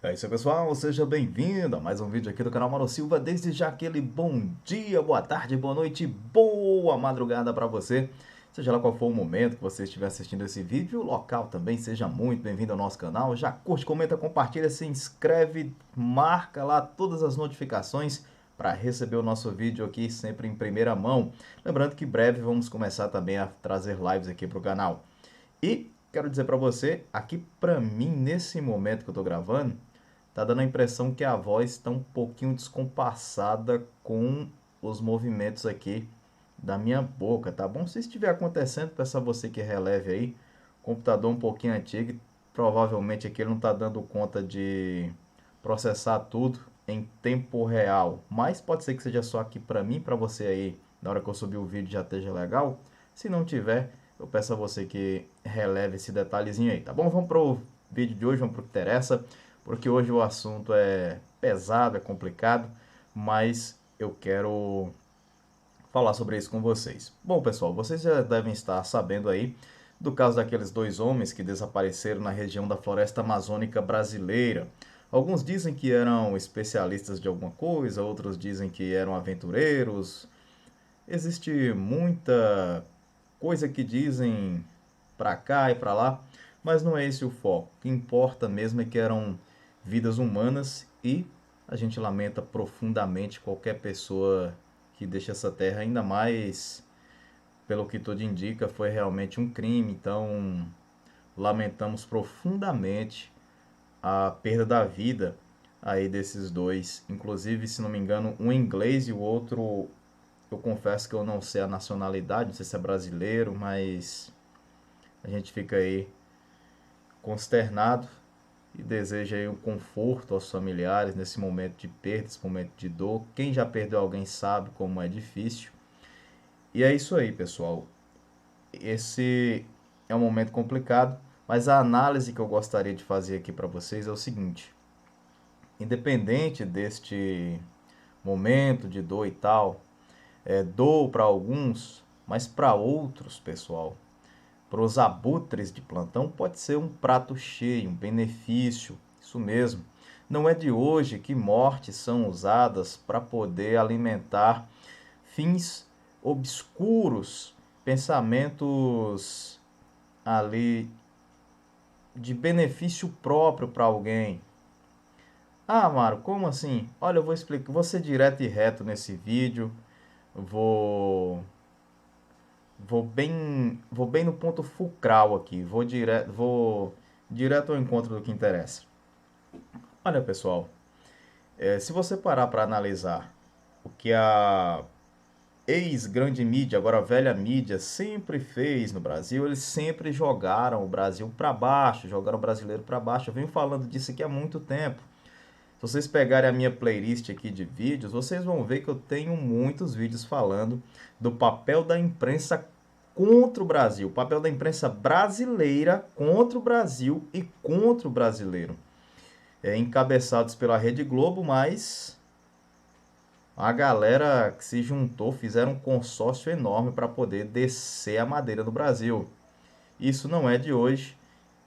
É isso aí, pessoal, seja bem-vindo a mais um vídeo aqui do canal Mauro Silva. Desde já aquele bom dia, boa tarde, boa noite, boa madrugada para você. Seja lá qual for o momento que você estiver assistindo esse vídeo, o local também, seja muito bem-vindo ao nosso canal. Já curte, comenta, compartilha, se inscreve, marca lá todas as notificações para receber o nosso vídeo aqui sempre em primeira mão. Lembrando que em breve vamos começar também a trazer lives aqui para o canal. E quero dizer para você, aqui para mim, nesse momento que eu estou gravando, tá dando a impressão que a voz está um pouquinho descompassada com os movimentos aqui da minha boca, tá bom? Se estiver acontecendo, peço a você que releve aí. Computador um pouquinho antigo, provavelmente aqui ele não está dando conta de processar tudo em tempo real. Mas pode ser que seja só aqui para mim, para você aí, na hora que eu subir o vídeo já esteja legal. Se não tiver, eu peço a você que releve esse detalhezinho aí, tá bom? Vamos pro vídeo de hoje, vamos pro que interessa, porque hoje o assunto é pesado, é complicado, mas eu quero falar sobre isso com vocês. Bom, pessoal, vocês já devem estar sabendo aí do caso daqueles dois homens que desapareceram na região da floresta amazônica brasileira. Alguns dizem que eram especialistas de alguma coisa, outros dizem que eram aventureiros. Existe muita coisa que dizem para cá e para lá, mas não é esse o foco. O que importa mesmo é que eram vidas humanas e a gente lamenta profundamente qualquer pessoa que deixa essa terra, ainda mais pelo que tudo indica, foi realmente um crime. Então, lamentamos profundamente a perda da vida aí desses dois. Inclusive, se não me engano, um inglês e o outro, eu confesso que eu não sei a nacionalidade, não sei se é brasileiro, mas a gente fica aí consternado e deseja aí um conforto aos familiares nesse momento de perda, nesse momento de dor. Quem já perdeu alguém sabe como é difícil. E é isso aí, pessoal. Esse é um momento complicado, mas a análise que eu gostaria de fazer aqui para vocês é o seguinte: independente deste momento de dor e tal, dor para alguns, mas para outros, pessoal, para os abutres de plantão, pode ser um prato cheio, um benefício. Isso mesmo. Não é de hoje que mortes são usadas para poder alimentar fins obscuros, pensamentos ali de benefício próprio para alguém. Ah, Amaro, como assim? Olha, eu vou explicar, vou ser direto e reto nesse vídeo. Vou vou bem no ponto fulcral aqui. Vou direto ao encontro do que interessa. Olha, pessoal, se você parar para analisar o que a ex-grande mídia, agora a velha mídia, sempre fez no Brasil, eles sempre jogaram o Brasil para baixo, jogaram o brasileiro para baixo. Eu venho falando disso aqui há muito tempo. Se vocês pegarem a minha playlist aqui de vídeos, vocês vão ver que eu tenho muitos vídeos falando do papel da imprensa contra o Brasil, o papel da imprensa brasileira contra o Brasil e contra o brasileiro. Encabeçados pela Rede Globo, mas a galera que se juntou fizeram um consórcio enorme para poder descer a madeira do Brasil. Isso não é de hoje.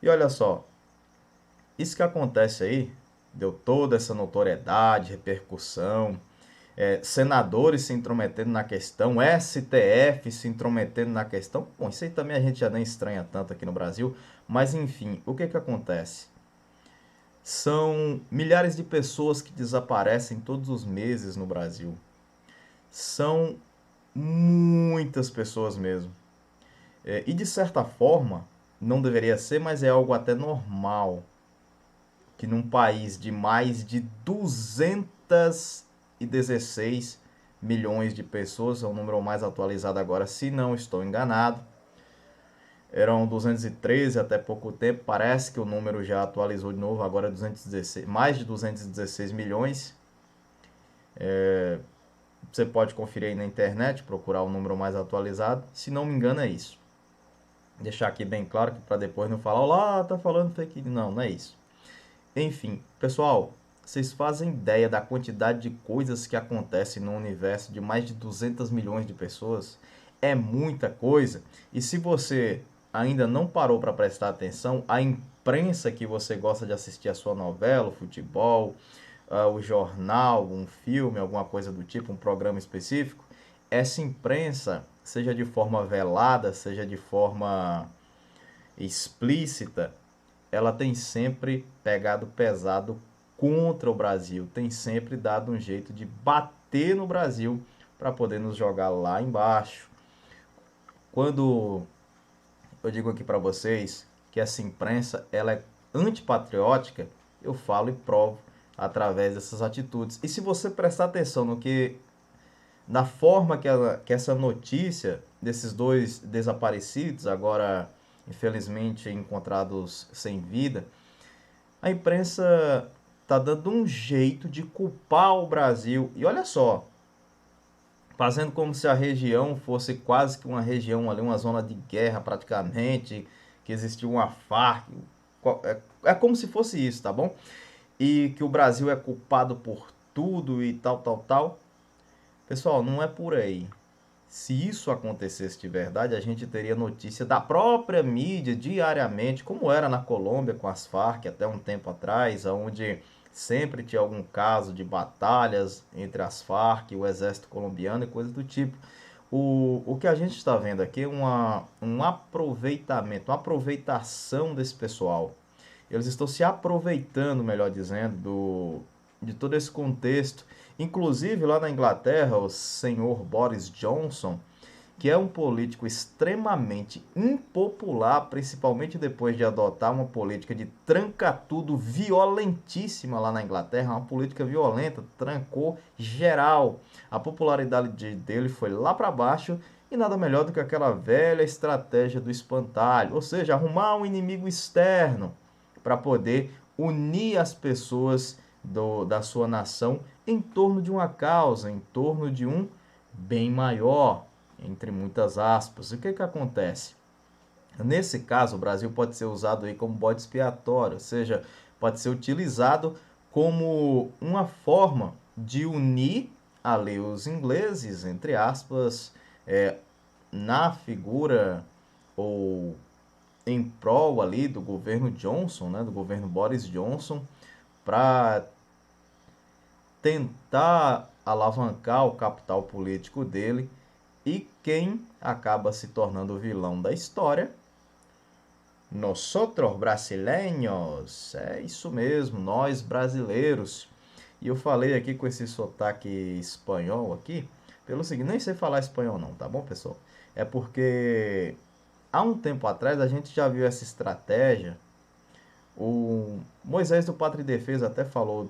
E olha só, isso que acontece aí, deu toda essa notoriedade, repercussão, senadores se intrometendo na questão, STF se intrometendo na questão. Bom, isso aí também a gente já nem estranha tanto aqui no Brasil, mas enfim, o que que acontece? São milhares de pessoas que desaparecem todos os meses no Brasil. São muitas pessoas mesmo. E de certa forma, não deveria ser, mas é algo até normal que num país de mais de 216 milhões de pessoas, é o número mais atualizado agora, se não estou enganado, eram 213 até pouco tempo, parece que o número já atualizou de novo, agora é 216, mais de 216 milhões. Você pode conferir aí na internet, procurar o número mais atualizado, se não me engano é isso. Deixar aqui bem claro que para depois não falar, olá, tá falando fake news. Não, não é isso. Enfim, pessoal, vocês fazem ideia da quantidade de coisas que acontecem no universo de mais de 200 milhões de pessoas? É muita coisa. E se você ainda não parou para prestar atenção, a imprensa que você gosta de assistir a sua novela, o futebol, o jornal, um filme, alguma coisa do tipo, um programa específico, essa imprensa, seja de forma velada, seja de forma explícita, ela tem sempre pegado pesado contra o Brasil, tem sempre dado um jeito de bater no Brasil para poder nos jogar lá embaixo. Quando eu digo aqui para vocês que essa imprensa ela é antipatriótica, eu falo e provo através dessas atitudes. E se você prestar atenção no que, na forma que essa notícia desses dois desaparecidos, agora infelizmente encontrados sem vida, a imprensa está dando um jeito de culpar o Brasil. E olha só, fazendo como se a região fosse quase que uma região ali, uma zona de guerra praticamente, que existia uma Farc. É como se fosse isso, tá bom? E que o Brasil é culpado por tudo e tal, tal, tal. Pessoal, não é por aí. Se isso acontecesse de verdade, a gente teria notícia da própria mídia diariamente, como era na Colômbia com as Farc até um tempo atrás, onde sempre tinha algum caso de batalhas entre as Farc e o exército colombiano e coisas do tipo. O que a gente está vendo aqui é um aproveitamento, uma aproveitação desse pessoal. Eles estão se aproveitando, melhor dizendo, de todo esse contexto. Inclusive, lá na Inglaterra, o senhor Boris Johnson, que é um político extremamente impopular, principalmente depois de adotar uma política de tranca-tudo violentíssima lá na Inglaterra, uma política violenta, trancou geral. A popularidade dele foi lá para baixo e nada melhor do que aquela velha estratégia do espantalho, ou seja, arrumar um inimigo externo para poder unir as pessoas da sua nação em torno de uma causa, em torno de um bem maior, entre muitas aspas. E o que acontece? Nesse caso, o Brasil pode ser usado aí como bode expiatório, ou seja, pode ser utilizado como uma forma de unir ali os ingleses, entre aspas, na figura ou em prol ali do governo Johnson, né, do governo Boris Johnson, para tentar alavancar o capital político dele, e quem acaba se tornando o vilão da história? Nosotros brasileiros, é isso mesmo, nós brasileiros. E eu falei aqui com esse sotaque espanhol aqui, pelo seguinte, nem sei falar espanhol não, tá bom, pessoal? É porque há um tempo atrás a gente já viu essa estratégia. O Moisés do Pátria e Defesa até falou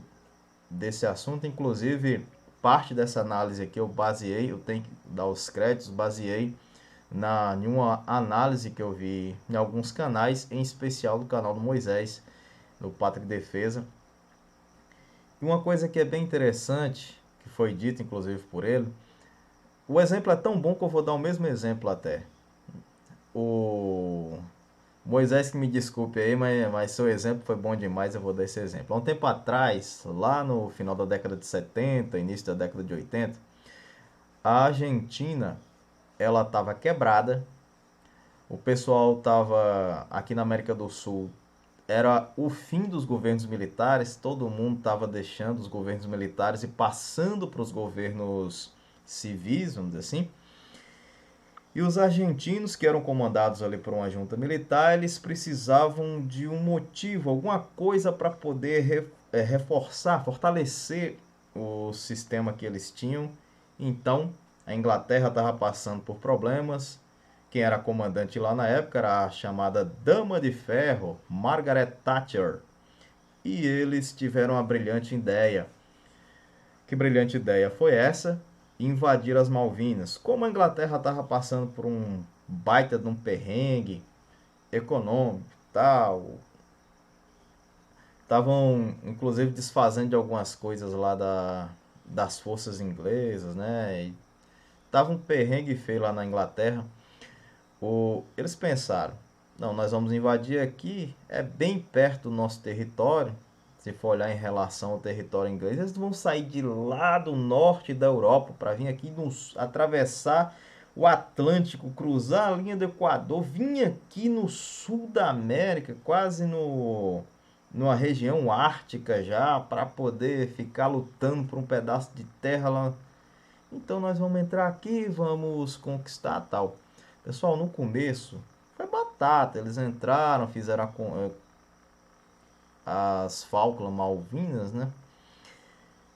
desse assunto, inclusive parte dessa análise aqui eu baseei, eu tenho que dar os créditos, baseei em uma análise que eu vi em alguns canais, em especial do canal do Moisés, do Pátria e Defesa. E uma coisa que é bem interessante, que foi dito inclusive por ele, o exemplo é tão bom que eu vou dar o mesmo exemplo até. O Moisés, que me desculpe aí, mas seu exemplo foi bom demais, eu vou dar esse exemplo. Há um tempo atrás, lá no final da década de 70, início da década de 80, a Argentina, ela estava quebrada, o pessoal estava aqui na América do Sul, era o fim dos governos militares, todo mundo estava deixando os governos militares e passando para os governos civis, vamos dizer assim. E os argentinos, que eram comandados ali por uma junta militar, eles precisavam de um motivo, alguma coisa para poder reforçar, fortalecer o sistema que eles tinham. Então, a Inglaterra estava passando por problemas. Quem era comandante lá na época era a chamada Dama de Ferro, Margaret Thatcher. E eles tiveram uma brilhante ideia. Que brilhante ideia foi essa? Invadir as Malvinas. Como a Inglaterra estava passando por um baita de um perrengue econômico, tal, estavam inclusive desfazendo de algumas coisas lá das forças inglesas, né? E tava um perrengue feio lá na Inglaterra. Eles pensaram, não, nós vamos invadir aqui, é bem perto do nosso território. Se for olhar em relação ao território inglês, eles vão sair de lá do norte da Europa para vir aqui atravessar o Atlântico, cruzar a linha do Equador, vir aqui no sul da América, quase numa região ártica já, para poder ficar lutando por um pedaço de terra lá. Então nós vamos entrar aqui, vamos conquistar tal. Pessoal, no começo foi batata, eles entraram, fizeram as Falkland Malvinas, né?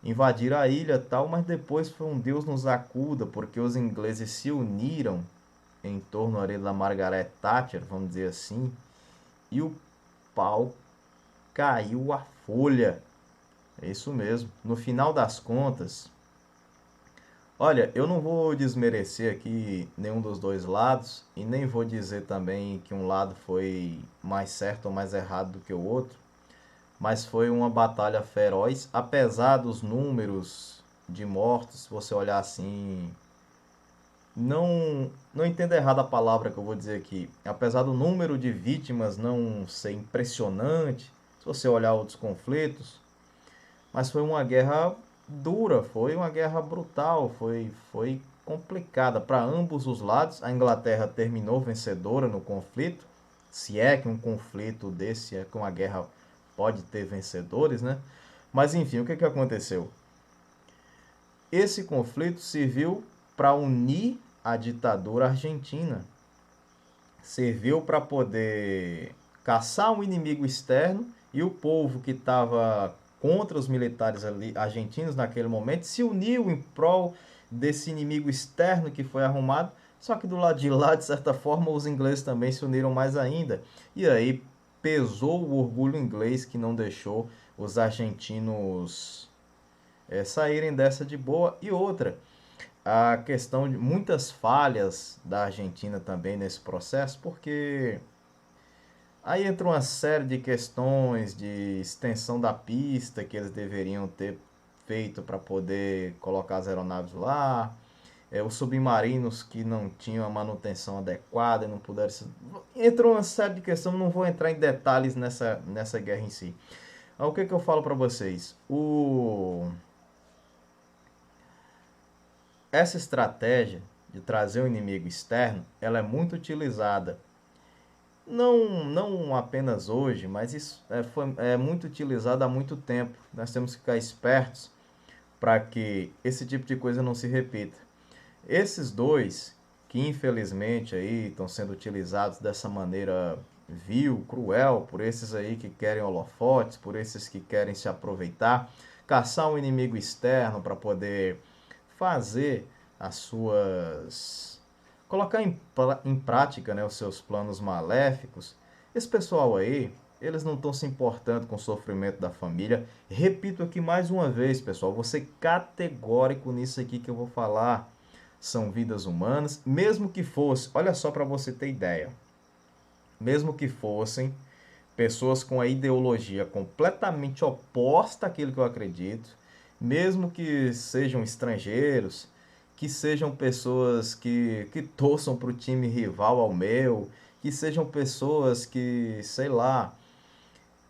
Invadiram a ilha tal, mas depois foi um Deus nos acuda, porque os ingleses se uniram em torno ali da Margaret Thatcher, vamos dizer assim, e o pau caiu a folha. É isso mesmo. No final das contas, olha, eu não vou desmerecer aqui nenhum dos dois lados e nem vou dizer também que um lado foi mais certo ou mais errado do que o outro, mas foi uma batalha feroz, apesar dos números de mortos, se você olhar assim, não entenda errado a palavra que eu vou dizer aqui, apesar do número de vítimas não ser impressionante, se você olhar outros conflitos, mas foi uma guerra dura, foi uma guerra brutal, foi complicada para ambos os lados. A Inglaterra terminou vencedora no conflito, se é que um conflito desse, é que uma guerra pode ter vencedores, né? Mas enfim, o que aconteceu? Esse conflito serviu para unir a ditadura argentina, serviu para poder caçar um inimigo externo e o povo que estava contra os militares argentinos naquele momento se uniu em prol desse inimigo externo que foi arrumado. Só que do lado de lá, de certa forma, os ingleses também se uniram mais ainda. E aí pesou o orgulho inglês que não deixou os argentinos saírem dessa de boa. E outra, a questão de muitas falhas da Argentina também nesse processo, porque aí entra uma série de questões de extensão da pista que eles deveriam ter feito para poder colocar as aeronaves lá, os submarinos que não tinham a manutenção adequada e não puderam. Entrou uma série de questões, não vou entrar em detalhes nessa guerra em si. O que eu falo para vocês? Essa estratégia de trazer um inimigo externo, ela é muito utilizada. Não apenas hoje, mas isso é muito utilizado há muito tempo. Nós temos que ficar espertos para que esse tipo de coisa não se repita. Esses dois, que infelizmente aí estão sendo utilizados dessa maneira vil, cruel, por esses aí que querem holofotes, por esses que querem se aproveitar, caçar um inimigo externo para poder fazer as suas colocar em prática, né, os seus planos maléficos. Esse pessoal aí, eles não estão se importando com o sofrimento da família. Repito aqui mais uma vez, pessoal, vou ser categórico nisso aqui que eu vou falar. São vidas humanas, mesmo que fosse, olha só para você ter ideia, mesmo que fossem pessoas com a ideologia completamente oposta àquilo que eu acredito, mesmo que sejam estrangeiros, que sejam pessoas que torçam para o time rival ao meu, que sejam pessoas que, sei lá,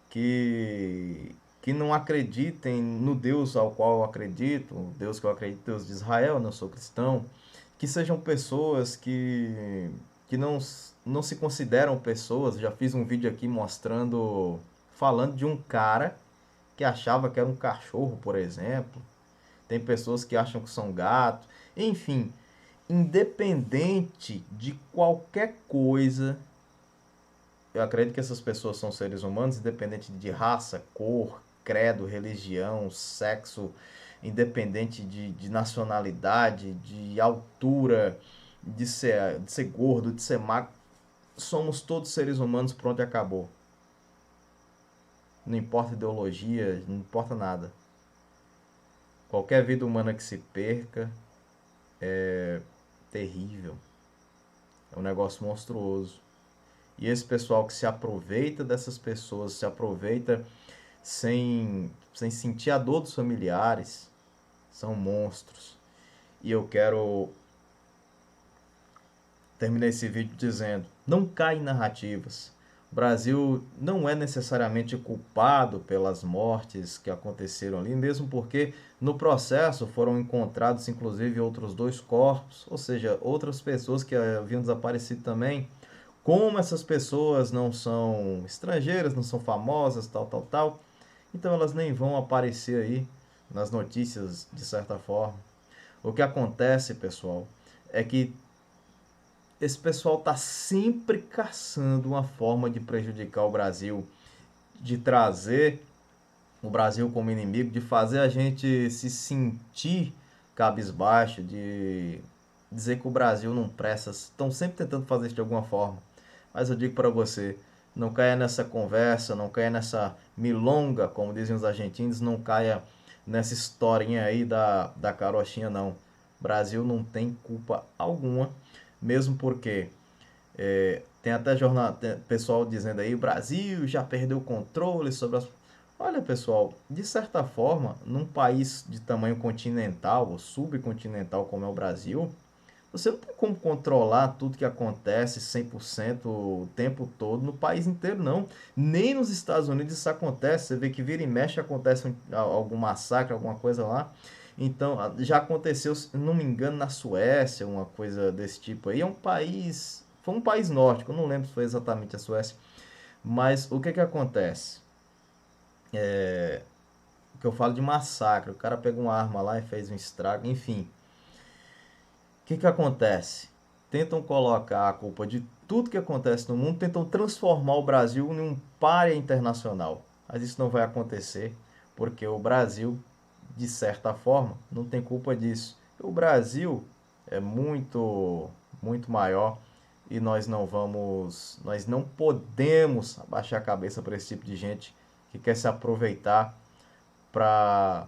que não acreditem no Deus ao qual eu acredito, o Deus que eu acredito, Deus de Israel, não sou cristão, que sejam pessoas que não se consideram pessoas. Já fiz um vídeo aqui mostrando, falando de um cara que achava que era um cachorro, por exemplo. Tem pessoas que acham que são gatos. Enfim, independente de qualquer coisa, eu acredito que essas pessoas são seres humanos, independente de raça, cor, credo, religião, sexo, independente de nacionalidade, de altura, de ser gordo, de ser magro. Somos todos seres humanos, pronto e acabou. Não importa ideologia, não importa nada. Qualquer vida humana que se perca é terrível. É um negócio monstruoso. E esse pessoal que se aproveita dessas pessoas, se aproveita sem sentir a dor dos familiares, são monstros. E eu quero terminar esse vídeo dizendo: não cai em narrativas. O Brasil não é necessariamente culpado pelas mortes que aconteceram ali, mesmo porque no processo foram encontrados inclusive outros 2 corpos, ou seja, outras pessoas que haviam desaparecido também. Como essas pessoas não são estrangeiras, não são famosas, tal, tal, tal, então elas nem vão aparecer aí nas notícias de certa forma. O que acontece, pessoal, é que esse pessoal está sempre caçando uma forma de prejudicar o Brasil, de trazer o Brasil como inimigo, de fazer a gente se sentir cabisbaixo, de dizer que o Brasil não presta. Estão sempre tentando fazer isso de alguma forma. Mas eu digo para você, não caia nessa conversa, não caia nessa milonga, como dizem os argentinos, não caia nessa historinha aí da carochinha, não. O Brasil não tem culpa alguma, mesmo porque tem até pessoal dizendo aí, o Brasil já perdeu o controle sobre as... Olha, pessoal, de certa forma, num país de tamanho continental ou subcontinental como é o Brasil, você não tem como controlar tudo que acontece 100% o tempo todo no país inteiro, não. Nem nos Estados Unidos isso acontece. Você vê que vira e mexe acontece algum massacre, alguma coisa lá. Então, já aconteceu, se não me engano, na Suécia, uma coisa desse tipo aí. É um país, foi um país nórdico, eu não lembro se foi exatamente a Suécia. Mas o que que acontece? O que eu falo de massacre, o cara pegou uma arma lá e fez um estrago, enfim. O que que acontece? Tentam colocar a culpa de tudo que acontece no mundo, tentam transformar o Brasil em um pária internacional. Mas isso não vai acontecer, porque o Brasil, de certa forma, não tem culpa disso. O Brasil é muito maior e nós não podemos abaixar a cabeça para esse tipo de gente que quer se aproveitar para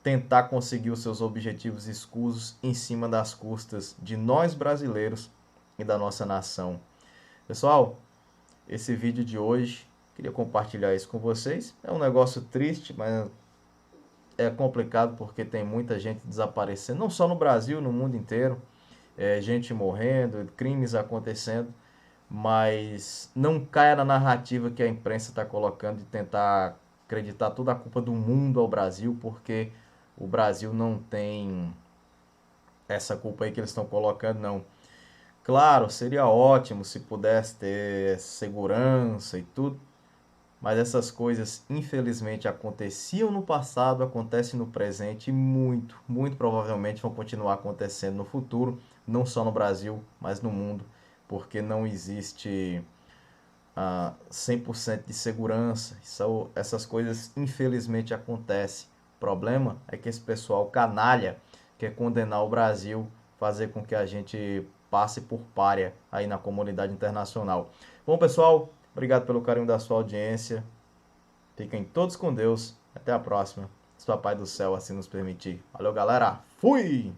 tentar conseguir os seus objetivos escusos em cima das custas de nós brasileiros e da nossa nação. Pessoal, esse vídeo de hoje, queria compartilhar isso com vocês. É um negócio triste, mas é complicado porque tem muita gente desaparecendo, não só no Brasil, no mundo inteiro. Gente morrendo, crimes acontecendo, mas não caia na narrativa que a imprensa está colocando de tentar acreditar toda a culpa do mundo ao Brasil, porque o Brasil não tem essa culpa aí que eles estão colocando, não. Claro, seria ótimo se pudesse ter segurança e tudo, mas essas coisas infelizmente aconteciam no passado, acontecem no presente e muito provavelmente vão continuar acontecendo no futuro, não só no Brasil, mas no mundo, porque não existe 100% de segurança. Essas coisas infelizmente acontecem. O problema é que esse pessoal canalha quer condenar o Brasil, fazer com que a gente passe por pária aí na comunidade internacional. Bom, pessoal, obrigado pelo carinho da sua audiência. Fiquem todos com Deus. Até a próxima. Se o Papai do Céu assim nos permitir. Valeu, galera. Fui!